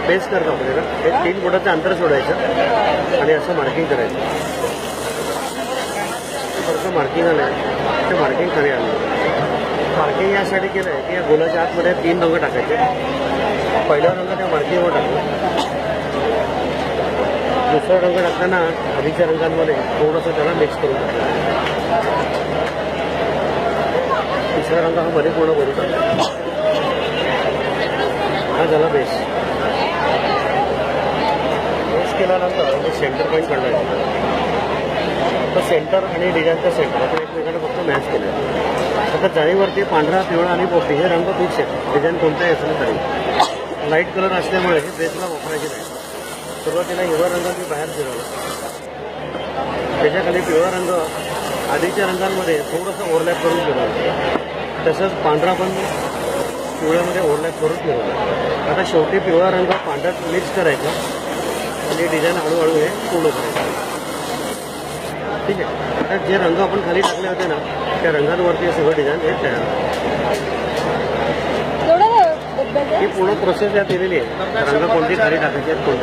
Paste करतो आपल्याला हे 3 बोटाचं अंतर सोडायचं आणि असं मार्किंग करायचं. थोडंसं मार्किंग आलं आहे ते मार्किंग खाली आलं. मार्किंग यासाठी केलं आहे की या गोलाच्या आतमध्ये 3 रंग टाकायचे. पहिला रंग त्या मार्किंगवर टाकला. दुसरा रंग टाकताना आधीच्या रंगांमध्ये थोडंसं त्याला मिक्स करून टाकलं. तिसरा रंग हा मध्ये पूर्ण भरून टाकला. हा झाला बेस. बेस केल्यानंतर मी सेंटर पॉईंट काढला. तर सेंटर आणि डिझाईनचा सेंटर आपण एकमेकांना फक्त मॅच केलं आहे. आता जाळीवरती पांढरा, पिवळा आणि पोपटी हे रंग फिक्स आहेत. डिझाईन कोणताही असलं तरी लाईट कलर असल्यामुळे हे बेसला वापरायचे नाही. सुरुवातीला हिरवा रंग मी बाहेर फिरवला. त्याच्याखाली पिवळा रंग आधीच्या रंगांमध्ये थोडंसं ओव्हरलॅप करून फिरवलं. तसंच पांढरा पण पिवळ्यामध्ये ओव्हरलॅप करून फिरवलं. आता शेवटी पिवळा रंग पांढऱ्यात मिक्स करायचा आणि डिझाईन हळूहळू हे पूर्ण करायचं. ठीक आहे. आता जे रंग आपण खाली टाकले होते ना त्या रंगांवरती सगळं डिझाईन हे तयार. ही पूर्ण प्रोसेस यात दिलेली आहे. रंग कोणती खाली टाकायची आहेत, कोणते